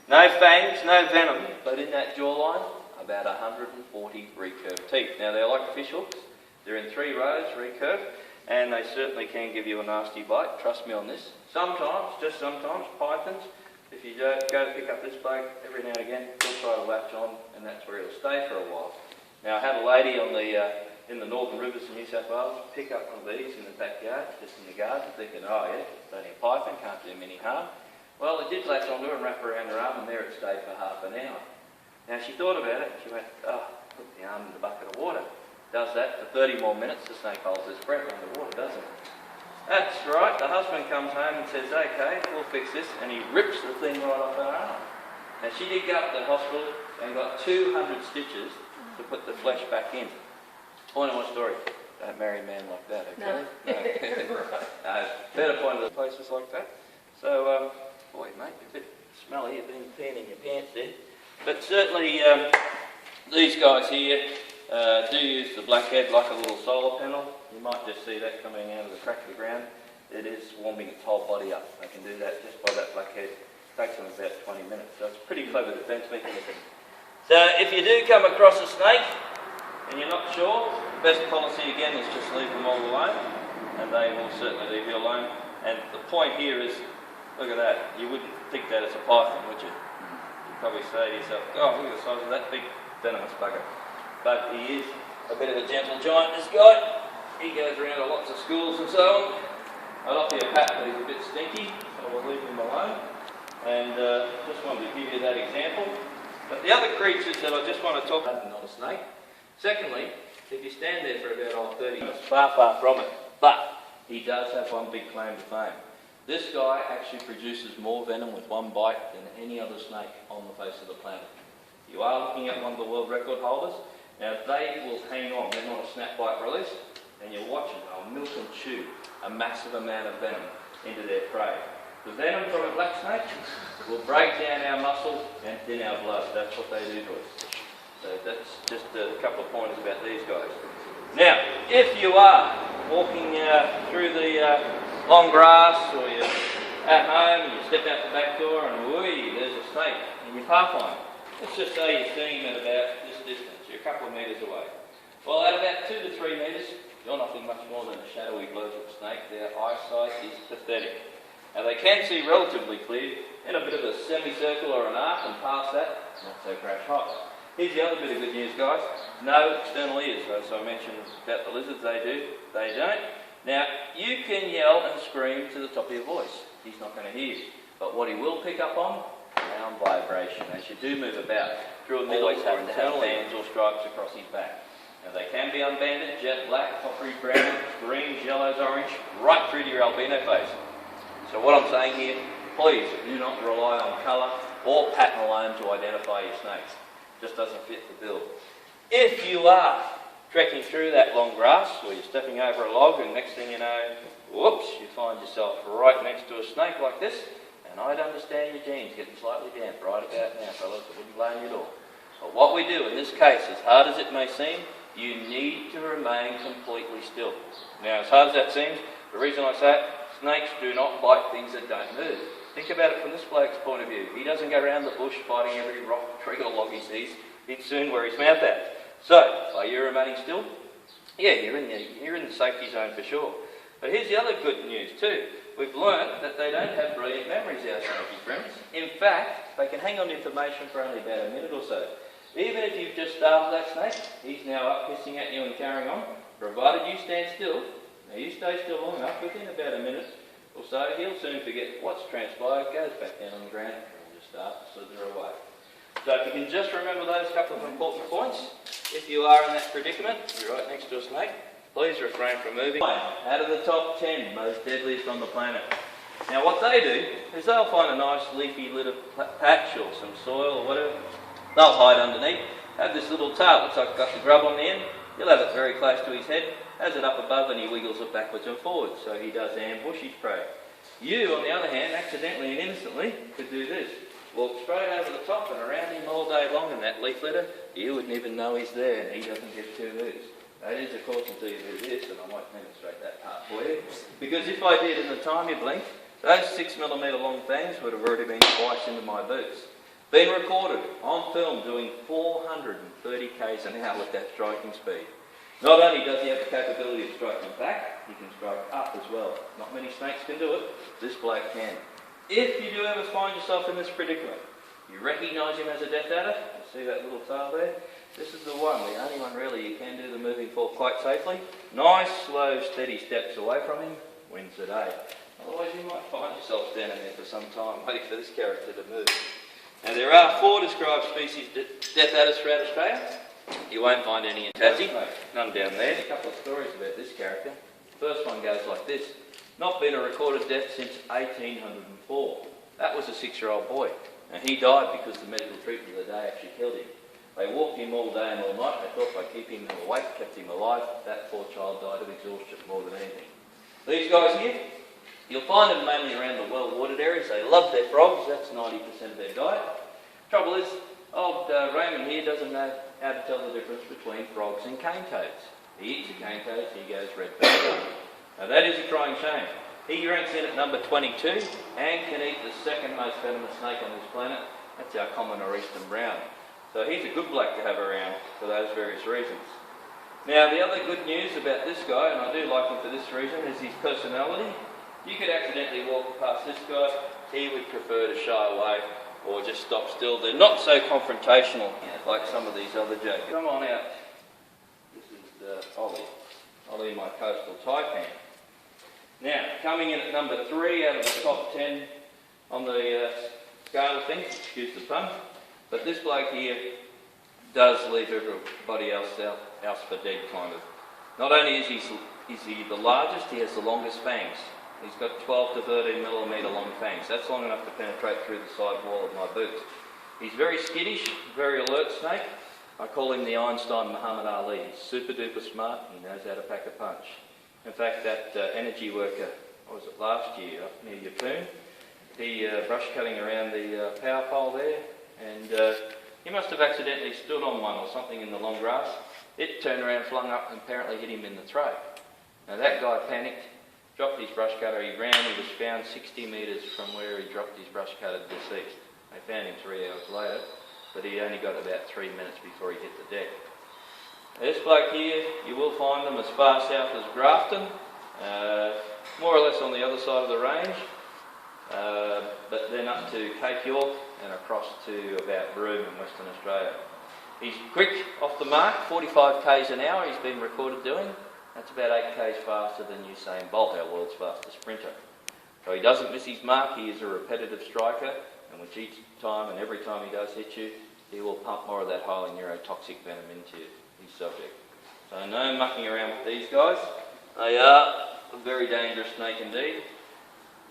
No fangs, no venom, but in that jawline, about 140 recurved teeth. Now they're like fish hooks. They're in 3 rows, recurved, and they certainly can give you a nasty bite. Trust me on this. Sometimes, just sometimes, pythons, if you go to pick up this bloke, every now and again, he'll try to latch on, and that's where he'll stay for a while. Now I had a lady on in the northern rivers of New South Wales pick up one of these in the backyard, just in the garden, thinking, oh yeah, it's only a python, can't do him any harm. Well, it did latch onto her and wrap around her arm, and there it stayed for half an hour. Now she thought about it, she went, oh, put the arm in the bucket of water. Does that for 30 more minutes, the snake holds its breath underwater, doesn't it? That's right, the husband comes home and says, okay, we'll fix this, and he rips the thing right off her arm. Now she did go up to the hospital and got 200 stitches to put the flesh back in. Point of my story, don't marry a man like that, okay? No. Better point of the places like that. So, boy mate, you're a bit smelly, you've been peeing in your pants there. But certainly these guys here do use the blackhead like a little solar panel. You might just see that coming out of the crack of the ground. It is warming its whole body up. They can do that just by that blackhead. It takes them about 20 minutes, so it's a pretty clever defence mechanism. So if you do come across a snake and you're not sure, the best policy again is just leave them all alone, and they will certainly leave you alone. And the point here is, look at that, you wouldn't think that it's a python, would you? You'd probably say to yourself, oh, look at the size of that big venomous bugger. But he is a bit of a gentle giant, this guy. He goes around to lots of schools and so on. I'd offer you a pat, but he's a bit stinky, so we'll leave him alone. And just wanted to give you that example. But the other creatures that I just want to talk about are not a snake. Secondly, if you stand there for about 30 minutes, far, far from it. But he does have one big claim to fame. This guy actually produces more venom with one bite than any other snake on the face of the planet. You are looking at one of the world record holders. Now they will hang on, they're not a snap bite release, and you're watching, they'll milk and chew a massive amount of venom into their prey. The venom from a black snake will break down our muscles and thin our blood. That's what they do to us. So that's just a couple of pointers about these guys. Now, if you are walking through the long grass, or you're at home and you step out the back door and whee, there's a snake in your pathline. Let's just say you're seeing them at about this distance. You're a couple of metres away. Well, at about 2 to 3 metres, you're nothing much more than a shadowy blur of a snake. Their eyesight is pathetic. Now they can see relatively clear in a bit of a semicircle or an arc, and past that, not so crash hot. Here's the other bit of good news, guys. No external ears. So I mentioned about the lizards, they do, they don't. Now, you can yell and scream to the top of your voice. He's not going to hear you. But what he will pick up on, ground vibration. As you do move about through a middle or internal bands or stripes across his back. Now they can be unbanded, jet black, coppery brown, greens, yellows, orange, right through to your albino face. So what I'm saying here, please do not rely on colour or pattern alone to identify your snakes. It just doesn't fit the bill. If you are trekking through that long grass, or you're stepping over a log, and next thing you know, whoops, you find yourself right next to a snake like this, and I'd understand your jeans getting slightly damp right about now, fellas. I wouldn't blame you at all. But what we do in this case, as hard as it may seem, you need to remain completely still. Now, as hard as that seems, the reason I say it, snakes do not bite things that don't move. Think about it from this bloke's point of view. He doesn't go around the bush fighting every rock, tree or log he sees. He'd soon wear his mouth out. So, are you remaining still? Yeah, you're in the safety zone for sure. But here's the other good news too. We've learnt that they don't have brilliant memories, our snakey friends. In fact, they can hang on to information for only about a minute or so. Even if you've just startled that snake, he's now up hissing at you and carrying on, provided you stand still. Now you stay still long enough, within about a minute or so, he'll soon forget what's transpired, goes back down on the ground, and just start to slither away. So if you can just remember those couple of important points, if you are in that predicament, you're right next to a snake, please refrain from moving. Out of the top 10 most deadliest on the planet. Now what they do is they'll find a nice leafy little patch or some soil or whatever. They'll hide underneath, have this little tail, looks like it's got the grub on the end. He'll have it very close to his head, has it up above, and he wiggles it backwards and forwards, so he does ambush his prey. You, on the other hand, accidentally and innocently, could do this. Walk straight over the top and around him all day long in that leaf litter. You wouldn't even know he's there, and he doesn't get two moves. That is, of course, until you do this, and I might demonstrate that part for you. Because if I did in the time you blink, those 6mm long fangs would have already been twice into my boots. Been recorded on film doing 430 k's an hour with that striking speed. Not only does he have the capability of striking back, he can strike up as well. Not many snakes can do it, this bloke can. If you do ever find yourself in this predicament, you recognise him as a death adder, you see that little tail there? This is the one, the only one really you can do the moving for quite safely. Nice, slow, steady steps away from him, wins the day. Otherwise you might find yourself standing there for some time waiting for this character to move. Now there are 4 described species death adders throughout Australia. You won't find any in Tassie, none down there. A couple of stories about this character. First one goes like this. Not been a recorded death since 1804. That was a 6-year-old boy. And he died because the medical treatment of the day actually killed him. They walked him all day and all night. They thought by keeping him awake, kept him alive. That poor child died of exhaustion more than anything. These guys here, you'll find them mainly around the well-watered areas. They love their frogs. That's 90% of their diet. Trouble is, old Raymond here doesn't know how to tell the difference between frogs and cane toads. He eats a cane toad, he goes red-bellied. Now that is a crying shame. He ranks in at number 22 and can eat the second most venomous snake on this planet. That's our common or eastern brown. So he's a good bloke to have around for those various reasons. Now the other good news about this guy, and I do like him for this reason, is his personality. You could accidentally walk past this guy, he would prefer to shy away or just stop still. They're not so confrontational like some of these other jokers. Come on out. This is Ollie. Ollie, my coastal taipan. Now, coming in at number 3 out of the top 10 on the scale of things, excuse the pun, but this bloke here does leave everybody else for dead, kind of. Not only is he the largest, he has the longest fangs. He's got 12 to 13 millimetre long fangs. That's long enough to penetrate through the side wall of my boots. He's very skittish, very alert snake. I call him the Einstein Muhammad Ali. He's super duper smart and he knows how to pack a punch. In fact, that energy worker, what was it, last year up near Yeppoon, he brush cutting around the power pole there, and he must have accidentally stood on one or something in the long grass. It turned around, flung up, and apparently hit him in the throat. Now that guy panicked, dropped his brush cutter, he ran, he was found 60 metres from where he dropped his brush cutter deceased. They found him 3 hours later, but he only got about 3 minutes before he hit the deck. This bloke here, you will find them as far south as Grafton, more or less on the other side of the range, but then up to Cape York and across to about Broome in Western Australia. He's quick off the mark, 45 k's an hour he's been recorded doing. That's about 8 k's faster than Usain Bolt, our world's fastest sprinter. So he doesn't miss his mark, he is a repetitive striker, and which each time and every time he does hit you, he will pump more of that highly neurotoxic venom into his subject. So no mucking around with these guys. They are a very dangerous snake indeed.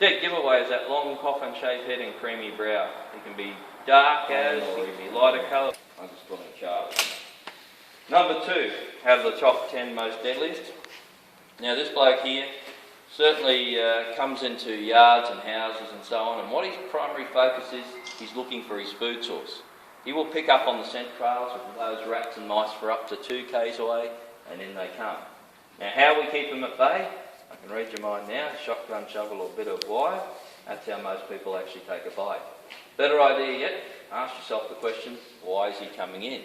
Dead giveaway is that long coffin-shaped head and creamy brow. He can be dark as, he can be lighter colour. I'm just putting a chart. Number 2, out of the top 10 most deadliest. Now this bloke here certainly comes into yards and houses and so on, and what his primary focus is, he's looking for his food source. He will pick up on the scent trails of those rats and mice for up to 2 k's away, and in they come. Now how we keep them at bay, I can read your mind now, shotgun, shovel or bit of wire. That's how most people actually take a bite. Better idea yet, ask yourself the question, why is he coming in?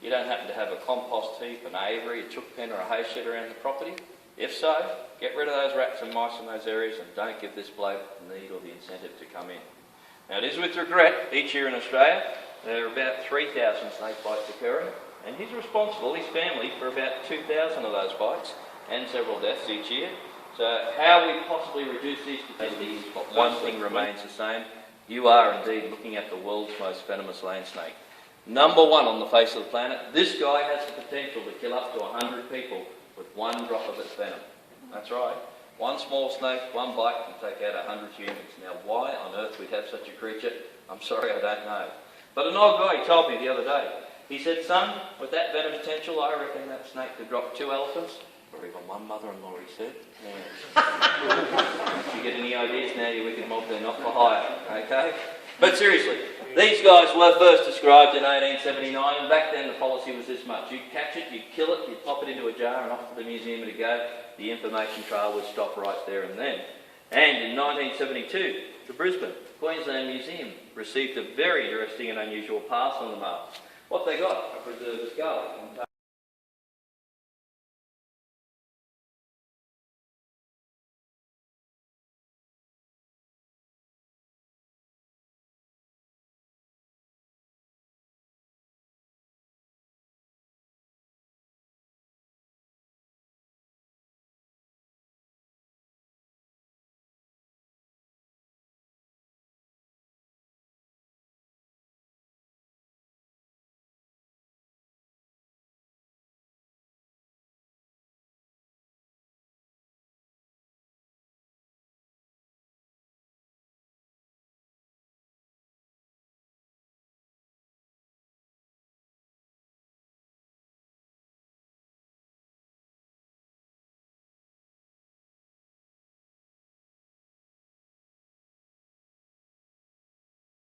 You don't happen to have a compost heap, an aviary, a chook pen or a hay shed around the property? If so, get rid of those rats and mice in those areas and don't give this bloke the need or the incentive to come in. Now it is with regret, each year in Australia, there are about 3,000 snake bites occurring, and he's responsible, his family, for about 2,000 of those bites and several deaths each year. So how we possibly reduce these statistics, one thing remains the same. You are indeed looking at the world's most venomous land snake. Number 1 on the face of the planet. This guy has the potential to kill up to 100 people with 1 drop of its venom. That's right. 1 small snake, 1 bite can take out 100 humans. Now why on earth we'd have such a creature, I'm sorry, I don't know. But an old guy told me the other day, he said, son, with that venom potential, I reckon that snake could drop 2 elephants, or even 1 mother-in-law, he said. If you get any ideas now, you wicked mob, they're not for hire, okay? But seriously, these guys were first described in 1879, and back then the policy was this much. You'd catch it, you'd kill it, you'd pop it into a jar and off to the museum to go. The information trail would stop right there and then. And in 1972, the Brisbane Queensland Museum received a very interesting and unusual parcel on the mark. What they got? A preserved skull.